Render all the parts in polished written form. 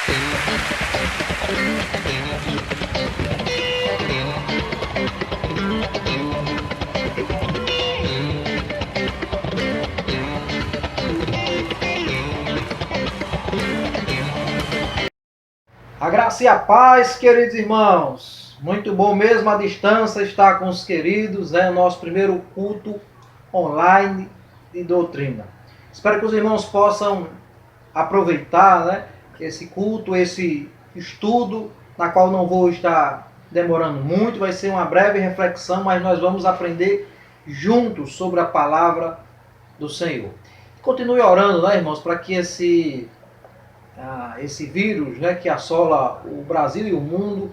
A graça e a paz, queridos irmãos. Muito bom mesmo à distância estar com os queridos, né? O nosso primeiro culto online de doutrina. Espero que os irmãos possam aproveitar, né, esse culto, esse estudo, na qual não vou estar demorando muito. Vai ser uma breve reflexão, mas nós vamos aprender juntos sobre a palavra do Senhor. Continue orando, né, irmãos, para que esse vírus, né, que assola o Brasil e o mundo,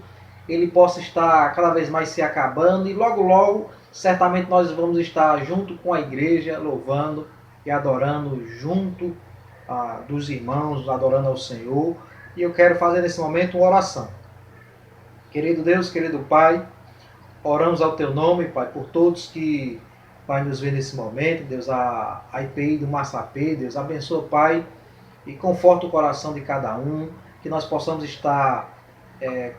ele possa estar cada vez mais se acabando e logo logo certamente nós vamos estar junto com a igreja louvando e adorando junto dos irmãos, adorando ao Senhor. E eu quero fazer nesse momento uma oração. Querido Deus, querido Pai, oramos ao Teu nome, Pai, por todos que vai nos ver nesse momento. Deus, a IPI do Massapê, Deus abençoa, Pai, e conforta o coração de cada um, que nós possamos estar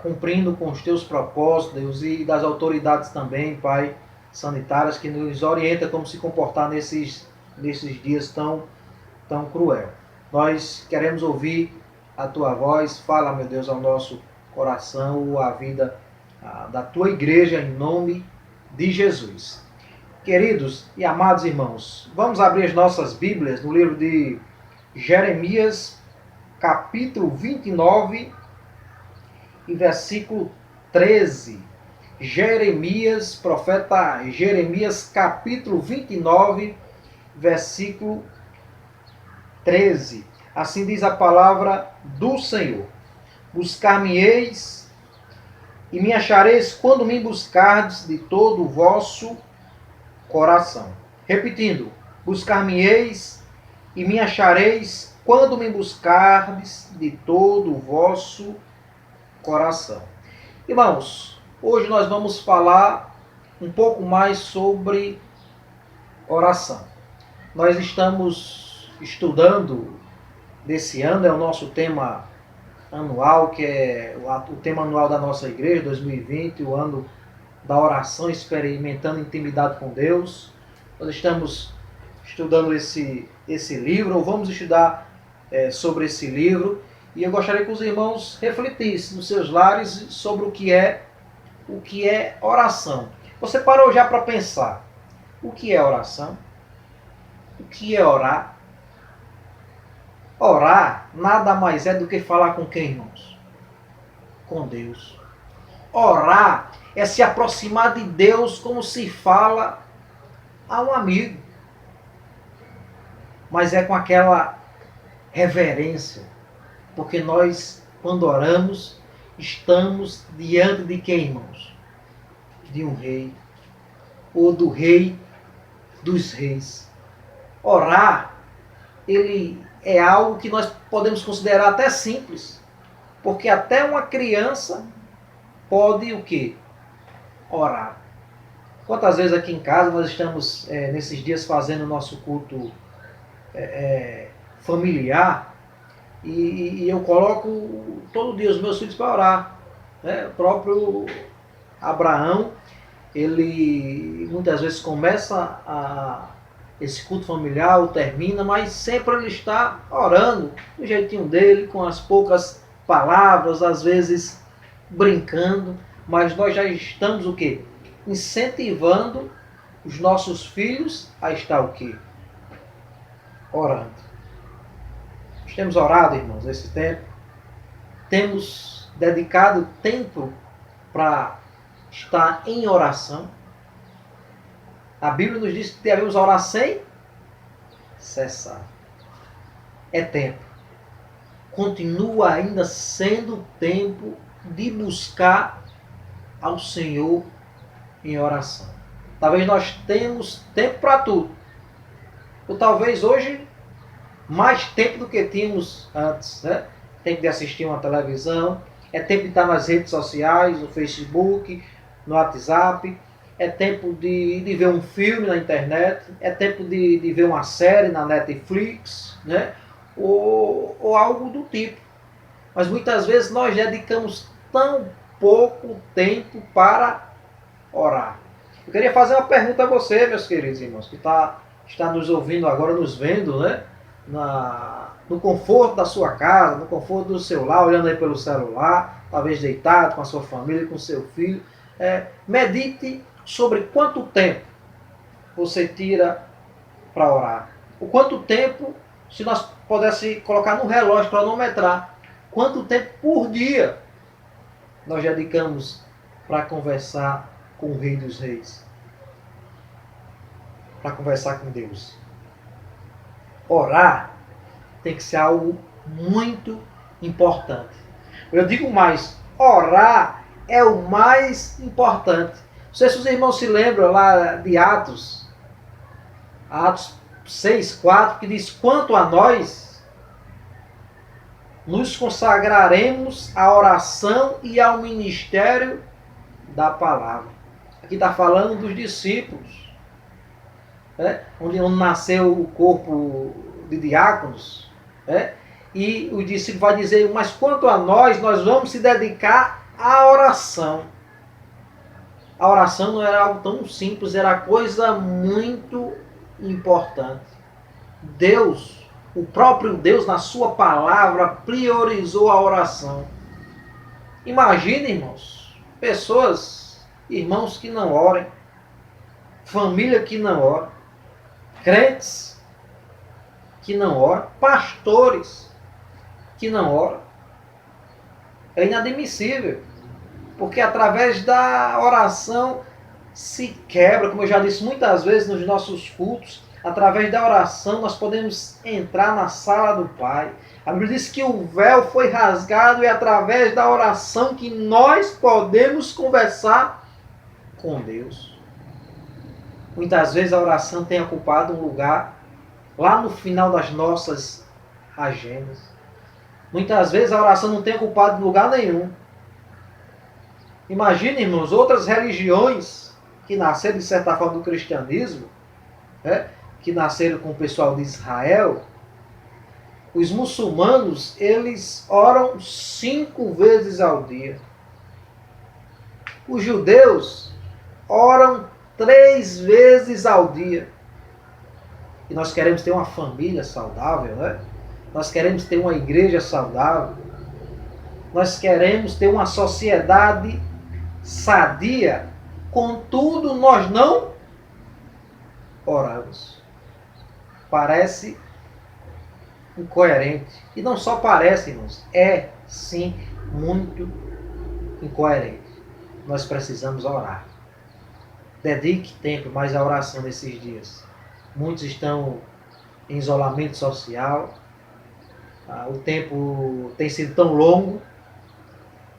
cumprindo com os Teus propósitos, Deus, e das autoridades também, Pai, sanitárias, que nos orienta como se comportar nesses dias tão cruel. Nós queremos ouvir a Tua voz. Fala, meu Deus, ao nosso coração, a vida da Tua igreja, em nome de Jesus. Queridos e amados irmãos, vamos abrir as nossas Bíblias no livro de Jeremias, capítulo 29 e versículo 13. Jeremias, profeta Jeremias, capítulo 29, versículo 13. Assim diz a palavra do Senhor: Buscar-me-eis e me achareis quando me buscardes de todo o vosso coração. Repetindo: buscar-me-eis e me achareis quando me buscardes de todo o vosso coração. Irmãos, hoje nós vamos falar um pouco mais sobre oração. Nós estamos estudando desse ano, é o nosso tema anual, que é o tema anual da nossa igreja, 2020, o ano da oração, experimentando intimidade com Deus. Nós estamos estudando esse livro, ou vamos estudar sobre esse livro, e eu gostaria que os irmãos refletissem nos seus lares sobre o que é oração. Você parou já para pensar o que é oração? O que é orar? Orar nada mais é do que falar com quem, irmãos? Com Deus. Orar é se aproximar de Deus como se fala a um amigo. Mas é com aquela reverência. Porque nós, quando oramos, estamos diante de quem, irmãos? De um rei. Ou do rei dos reis. Orar, ele é algo que nós podemos considerar até simples. Porque até uma criança pode o quê? Orar. Quantas vezes aqui em casa nós estamos nesses dias fazendo o nosso culto familiar e eu coloco todo dia os meus filhos para orar. O próprio Abraão, ele muitas vezes começa esse culto familiar, termina, mas sempre ele está orando do jeitinho dele, com as poucas palavras, às vezes brincando, mas nós já estamos o quê? Incentivando os nossos filhos a estar o quê? Orando. Nós temos orado, irmãos, esse tempo. Temos dedicado tempo para estar em oração. A Bíblia nos diz que devemos orar sem cessar. É tempo. Continua ainda sendo tempo de buscar ao Senhor em oração. Talvez nós temos tempo para tudo. Ou talvez hoje mais tempo do que tínhamos antes, né? Tempo de assistir uma televisão, é tempo de estar nas redes sociais, no Facebook, no WhatsApp, é tempo de ver um filme na internet, é tempo de ver uma série na Netflix, né? Ou algo do tipo. Mas muitas vezes nós dedicamos tão pouco tempo para orar. Eu queria fazer uma pergunta a você, meus queridos irmãos, que está nos ouvindo agora, nos vendo, né? No conforto da sua casa, no conforto do seu lar, olhando aí pelo celular, talvez deitado com a sua família, com seu filho. Medite sobre quanto tempo você tira para orar. O quanto tempo, se nós pudéssemos colocar no relógio, cronometrar, quanto tempo por dia nós dedicamos para conversar com o Rei dos Reis, para conversar com Deus. Orar tem que ser algo muito importante. Eu digo mais, orar é o mais importante. Não sei se os irmãos se lembram lá de Atos 6:4, que diz: quanto a nós, nos consagraremos à oração e ao ministério da palavra. Aqui está falando dos discípulos, onde nasceu o corpo de diáconos, e o discípulo vai dizer: mas quanto a nós vamos se dedicar à oração. A oração não era algo tão simples, era coisa muito importante. Deus, o próprio Deus, na sua palavra, priorizou a oração. Imagine, irmãos, pessoas, irmãos que não orem, família que não ora, crentes que não oram, pastores que não oram. É inadmissível, porque através da oração se quebra, como eu já disse muitas vezes nos nossos cultos, através da oração nós podemos entrar na sala do Pai. A Bíblia diz que o véu foi rasgado e é através da oração que nós podemos conversar com Deus. Muitas vezes a oração tem ocupado um lugar lá no final das nossas agendas. Muitas vezes a oração não tem ocupado lugar nenhum. Imagine, irmãos, outras religiões que nasceram de certa forma do cristianismo, que nasceram com o pessoal de Israel. Os muçulmanos, eles oram 5 vezes ao dia. Os judeus oram 3 vezes ao dia. E nós queremos ter uma família saudável, Nós queremos ter uma igreja saudável. Nós queremos ter uma sociedade sadia. Contudo, nós não oramos. Parece incoerente. E não só parece, irmãos. É, sim, muito incoerente. Nós precisamos orar. Dedique tempo mais à oração nesses dias. Muitos estão em isolamento social. O tempo tem sido tão longo.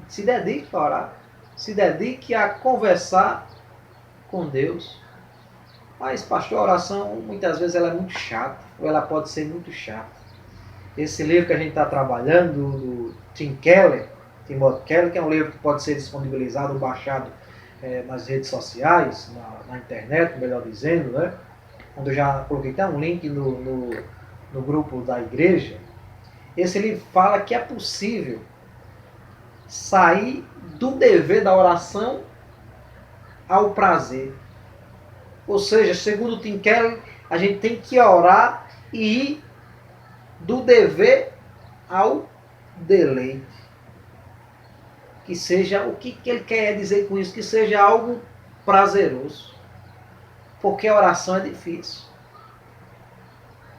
Se dedique a orar. Se dedique a conversar com Deus. Mas, pastor, a oração muitas vezes ela é muito chata. Ou ela pode ser muito chata. Esse livro que a gente está trabalhando, do Timothy Keller, que é um livro que pode ser disponibilizado ou baixado nas redes sociais, na internet, melhor dizendo, onde eu já coloquei até um link no grupo da igreja. Esse livro fala que é possível sair do dever da oração ao prazer. Ou seja, segundo Tim Keller, a gente tem que orar e ir do dever ao deleite. Que seja, o que ele quer dizer com isso? Que seja algo prazeroso. Porque a oração é difícil.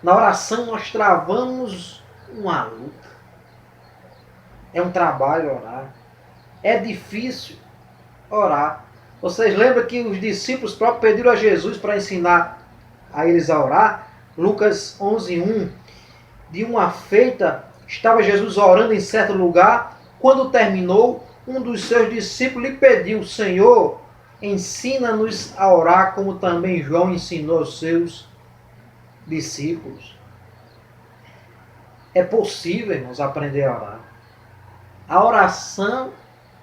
Na oração nós travamos uma luta. É um trabalho orar. É difícil orar. Vocês lembram que os discípulos próprios pediram a Jesus para ensinar a eles a orar? Lucas 11:1. De uma feita, estava Jesus orando em certo lugar. Quando terminou, um dos seus discípulos lhe pediu: Senhor, ensina-nos a orar como também João ensinou aos seus discípulos. É possível, irmãos, aprender a orar. A oração,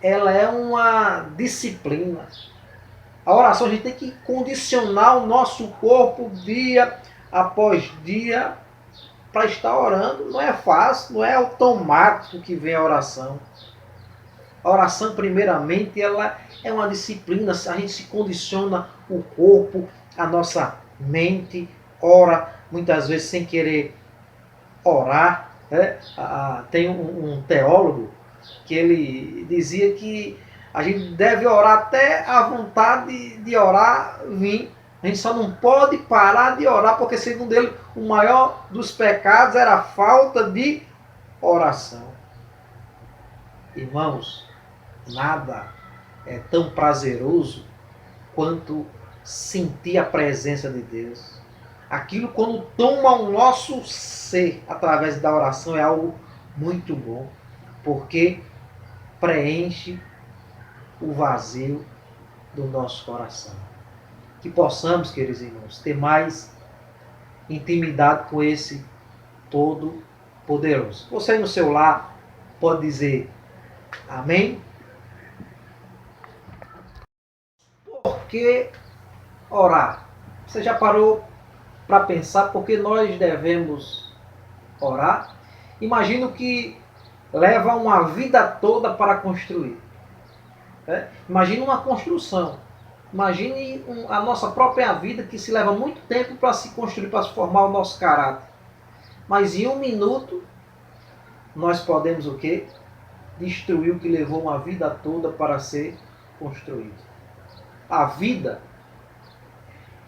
ela é uma disciplina. A oração, a gente tem que condicionar o nosso corpo dia após dia para estar orando. Não é fácil, não é automático que vem a oração. A oração, primeiramente, ela é uma disciplina. A gente se condiciona o corpo, a nossa mente, ora muitas vezes sem querer orar. Né? Tem um teólogo que ele dizia que a gente deve orar até a vontade de orar vir. A gente só não pode parar de orar, porque segundo ele, o maior dos pecados era a falta de oração. Irmãos, nada é tão prazeroso quanto sentir a presença de Deus. Aquilo, quando toma o nosso ser através da oração, é algo muito bom, porque preenche o vazio do nosso coração. Que possamos, queridos irmãos, ter mais intimidade com esse Todo-Poderoso. Você no seu lar pode dizer amém? Por que orar? Você já parou para pensar por que nós devemos orar? Imagino que leva uma vida toda para construir. Imagine uma construção. Imagine a nossa própria vida, que se leva muito tempo para se construir, para se formar o nosso caráter. Mas em 1 minuto, nós podemos o quê? Destruir o que levou uma vida toda para ser construído. A vida,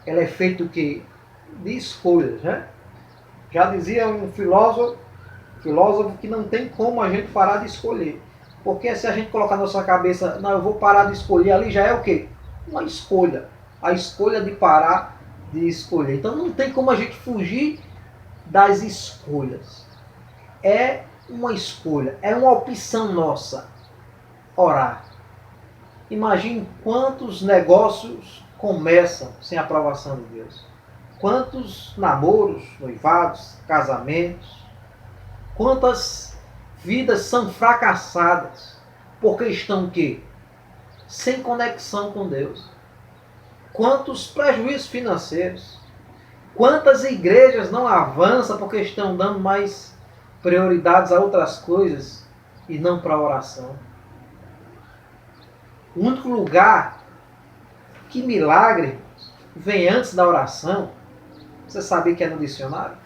ela é feita o quê? De escolhas, né? Já dizia um filósofo que não tem como a gente parar de escolher. Porque se a gente colocar na nossa cabeça, não, eu vou parar de escolher, ali já é o quê? Uma escolha. A escolha de parar de escolher. Então não tem como a gente fugir das escolhas. É uma escolha, é uma opção nossa orar. Imagine quantos negócios começam sem aprovação de Deus. Quantos namoros, noivados, casamentos, quantas vidas são fracassadas porque estão o quê? Sem conexão com Deus. Quantos prejuízos financeiros. Quantas igrejas não avançam porque estão dando mais prioridades a outras coisas e não para a oração. O único lugar que milagre vem antes da oração, você sabia que é no dicionário?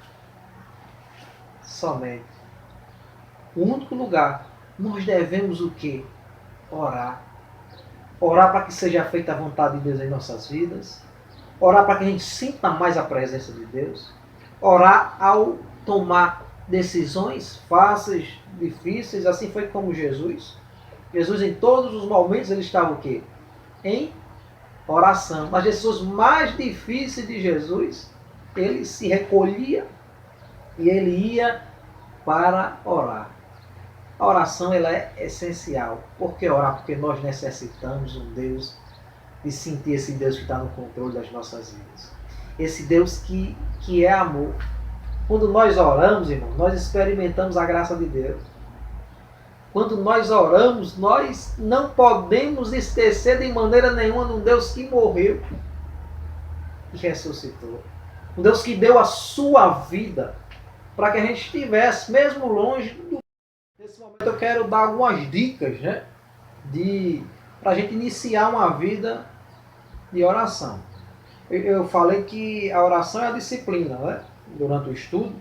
Somente. O único lugar, nós devemos o quê? Orar. Orar para que seja feita a vontade de Deus em nossas vidas. Orar para que a gente sinta mais a presença de Deus. Orar ao tomar decisões fáceis, difíceis. Assim foi como Jesus. Jesus, em todos os momentos, ele estava o quê? Em oração. Nas decisões mais difíceis de Jesus, ele se recolhia e ele ia para orar. A oração, ela é essencial. Por que orar? Porque nós necessitamos um Deus, de sentir esse Deus que está no controle das nossas vidas. Esse Deus que é amor. Quando nós oramos, irmão, nós experimentamos a graça de Deus. Quando nós oramos, nós não podemos esquecer de maneira nenhuma de um Deus que morreu e ressuscitou. Um Deus que deu a sua vida para que a gente estivesse, mesmo longe do... Nesse momento eu quero dar algumas dicas, né, para a gente iniciar uma vida de oração. Eu falei que a oração é a disciplina, né? Durante o estudo.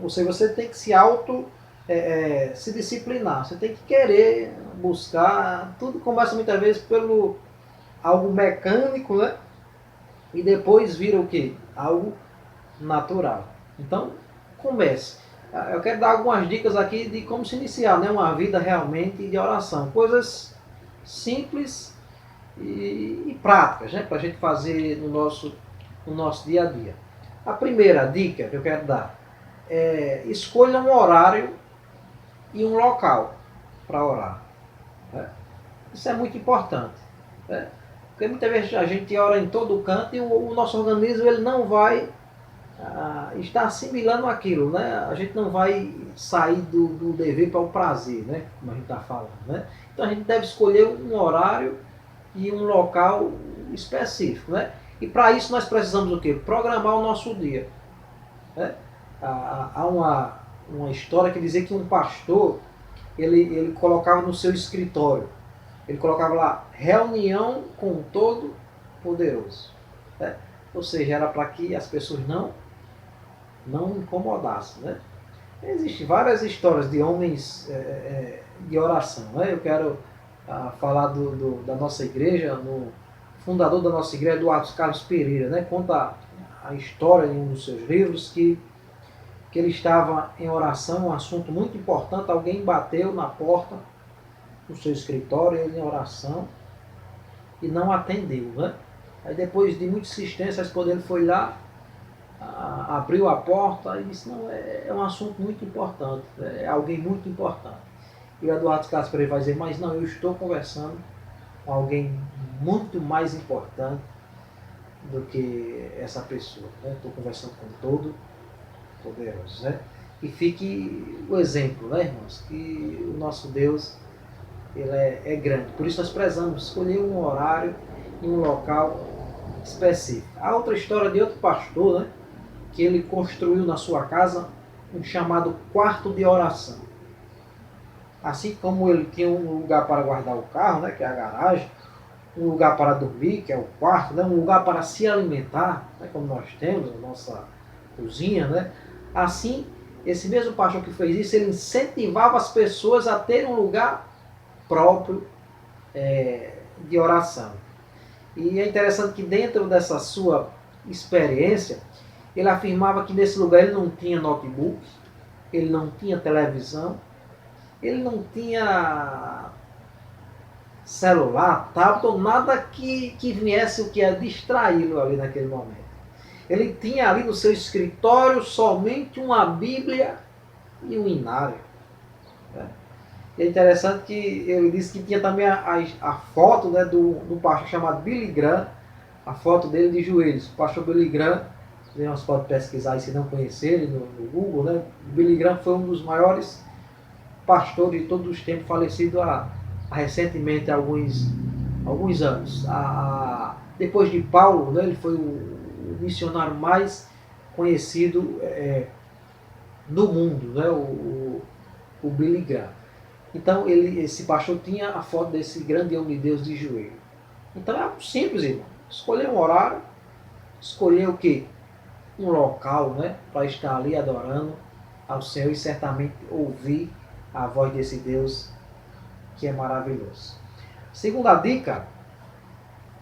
Ou seja, você tem que se disciplinar. Você tem que querer buscar. Tudo começa muitas vezes pelo algo mecânico, né? E depois vira o quê? Algo natural. Então, comece. Eu quero dar algumas dicas aqui de como se iniciar, né? Uma vida realmente de oração. Coisas simples e práticas, né? Para a gente fazer no nosso dia a dia. A primeira dica que eu quero dar é: escolha um horário e um local para orar. Né? Isso é muito importante. Né? Porque muitas vezes a gente ora em todo canto e o nosso organismo ele não vai estar assimilando aquilo. Né? A gente não vai sair do dever para o prazer, né? Como a gente está falando. Né? Então a gente deve escolher um horário e um local específico. Né? E para isso nós precisamos o quê? Programar o nosso dia. Né? Há uma história que dizia que um pastor, ele colocava no seu escritório, ele colocava lá, reunião com o Todo-Poderoso. Né? Ou seja, era para que as pessoas não incomodassem. Né? Existem várias histórias de homens de oração. Né? Eu quero falar da nossa igreja, no fundador da nossa igreja, Eduardo Carlos Pereira, né? Conta a história em um dos seus livros que ele estava em oração, um assunto muito importante, alguém bateu na porta do seu escritório, ele em oração, e não atendeu. Né? Aí depois de muita insistência, a esposa dele foi lá, abriu a porta e disse, não, é um assunto muito importante, é alguém muito importante. E o Eduardo Carlos Pereira vai dizer, mas não, eu estou conversando com alguém muito mais importante do que essa pessoa. Né? Estou conversando com todo poderoso. Né? E fique o exemplo, né, irmãos, que o nosso Deus ele é grande. Por isso nós prezamos escolher um horário e um local específico. Há outra história de outro pastor, né, que ele construiu na sua casa um chamado quarto de oração. Assim como ele tinha um lugar para guardar o carro, né, que é a garagem, um lugar para dormir, que é o quarto, né, um lugar para se alimentar, né, como nós temos a nossa cozinha, né? Assim, esse mesmo pastor que fez isso, ele incentivava as pessoas a ter um lugar próprio de oração. E é interessante que dentro dessa sua experiência, ele afirmava que nesse lugar ele não tinha notebook, ele não tinha televisão, ele não tinha celular, tablet, ou nada que viesse o que é distraí-lo ali naquele momento. Ele tinha ali no seu escritório somente uma Bíblia e um inário. Né? É interessante que ele disse que tinha também a foto, né, do pastor chamado Billy Graham, a foto dele de joelhos. O pastor Billy Graham, nós podemos pesquisar aí se não conhecerem no Google, né? Billy Graham foi um dos maiores pastores de todos os tempos, falecido recentemente há alguns anos. Depois de Paulo, né, ele foi o missionário mais conhecido do mundo, né, o Billy Graham. Então esse pastor tinha a foto desse grande homem de Deus de joelho. Então é simples, irmão. Escolher um horário, escolher o quê? Um local, né, para estar ali adorando ao Senhor e certamente ouvir a voz desse Deus que é maravilhoso. Segunda dica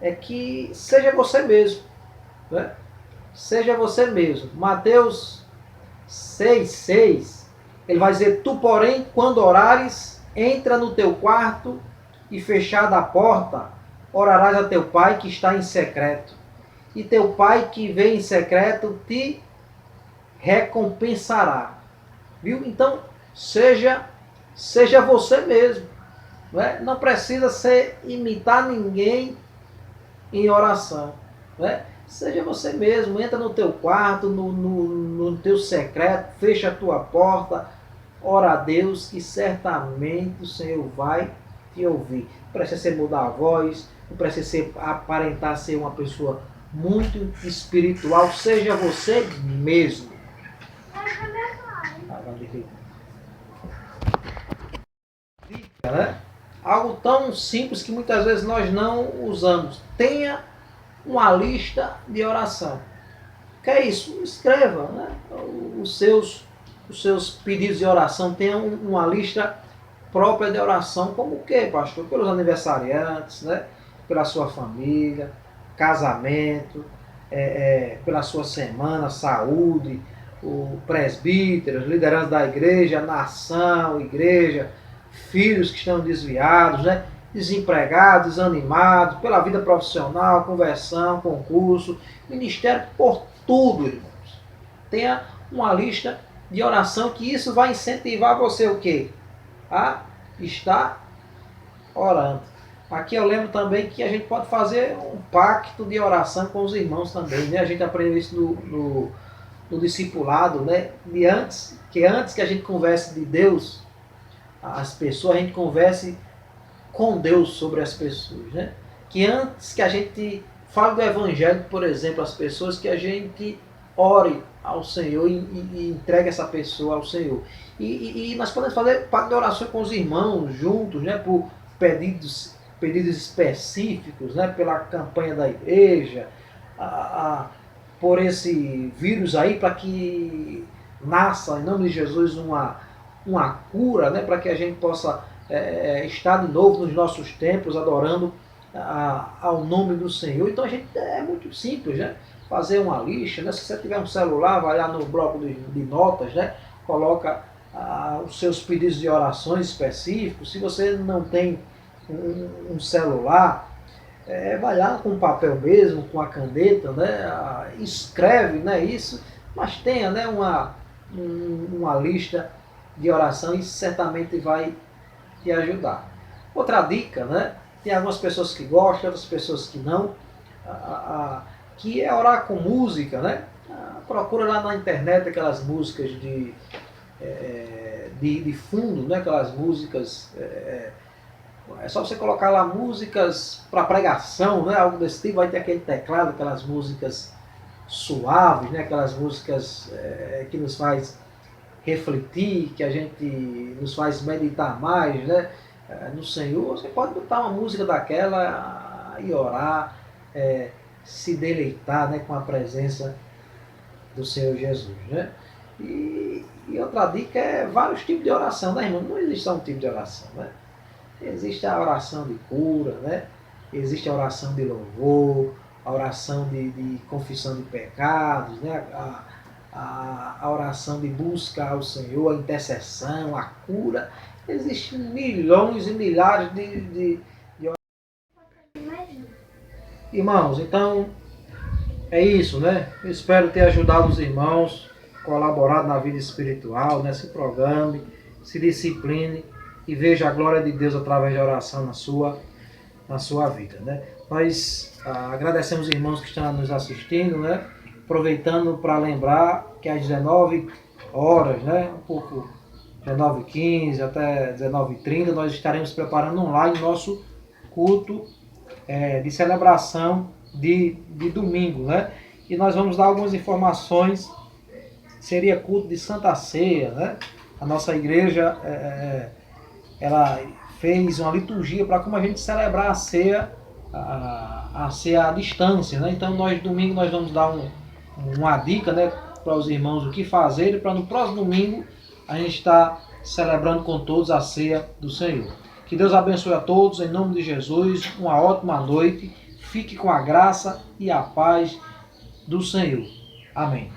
é que seja você mesmo. Né? Seja você mesmo. Mateus 6,6, ele vai dizer, tu porém, quando orares, entra no teu quarto e fechada a porta, orarás a teu pai que está em secreto. E teu pai que vem em secreto te recompensará. Viu? Então, seja você mesmo. Não precisa imitar ninguém em oração. Seja você mesmo, entra no teu quarto, no teu secreto, fecha a tua porta, ora a Deus que certamente o Senhor vai te ouvir. Não precisa ser mudar a voz, não precisa aparentar ser uma pessoa muito espiritual, seja você mesmo. Né? Algo tão simples que muitas vezes nós não usamos. Tenha uma lista de oração. O que é isso? Escreva, né? os seus pedidos de oração. Tenha uma lista própria de oração. Como o que, pastor? Pelos aniversariantes, né? Pela sua família, casamento, pela sua semana, saúde, o presbítero, liderança da igreja, nação, igreja, filhos que estão desviados, né? Desempregados, desanimados, pela vida profissional, conversão, concurso, ministério, por tudo, irmãos. Tenha uma lista de oração que isso vai incentivar você o quê? A estar orando. Aqui eu lembro também que a gente pode fazer um pacto de oração com os irmãos também, né? A gente aprendeu isso no discipulado, né? Antes que a gente converse de Deus, as pessoas, a gente converse com Deus sobre as pessoas, né? Que antes que a gente fale do Evangelho, por exemplo, as pessoas, que a gente ore ao Senhor e entregue essa pessoa ao Senhor. E nós podemos fazer parte de oração com os irmãos juntos, né, por pedidos específicos, né, pela campanha da igreja, por esse vírus aí, para que nasça, em nome de Jesus, uma cura, né, para que a gente possa estar de novo nos nossos templos, adorando ao nome do Senhor. Então a gente é muito simples, né? Fazer uma lista, né? Se você tiver um celular, vai lá no bloco de notas, né? Coloca os seus pedidos de orações específicos. Se você não tem um celular, vai lá com o papel mesmo, com a caneta, né? Escreve, né, isso, mas tenha, né, uma lista de oração, e certamente vai te ajudar. Outra dica, né? Tem algumas pessoas que gostam, outras pessoas que não, que é orar com música, né? Procura lá na internet aquelas músicas de fundo, né? Aquelas músicas, é só você colocar lá músicas para pregação, né? Algo desse tipo, vai ter aquele teclado, aquelas músicas suaves, né? Aquelas músicas que nos faz refletir, que a gente nos faz meditar mais, né, no Senhor. Você pode botar uma música daquela e orar, se deleitar, né, com a presença do Senhor Jesus, né? E outra dica é vários tipos de oração, né, irmão? Não existe só um tipo de oração, né? Existe a oração de cura, né? Existe a oração de louvor, a oração de confissão de pecados, né? A oração de busca ao Senhor, a intercessão, a cura. Existem milhões e milhares de orações. Irmãos, então é isso, né? Eu espero ter ajudado os irmãos, colaborado na vida espiritual, né? Se programe, se discipline e veja a glória de Deus através da oração na sua vida, né? Nós agradecemos os irmãos que estão nos assistindo, né? Aproveitando para lembrar que às 19 horas, né, um pouco 19h15 até 19h30, nós estaremos preparando online nosso culto de celebração de domingo, né? E nós vamos dar algumas informações. Seria culto de Santa Ceia, né? A nossa igreja ela fez uma liturgia para como a gente celebrar a ceia, a ceia à distância, né? Então domingo nós vamos dar uma dica, né, para os irmãos o que fazer, para no próximo domingo a gente estar celebrando com todos a ceia do Senhor. Que Deus abençoe a todos, em nome de Jesus, uma ótima noite, fique com a graça e a paz do Senhor. Amém.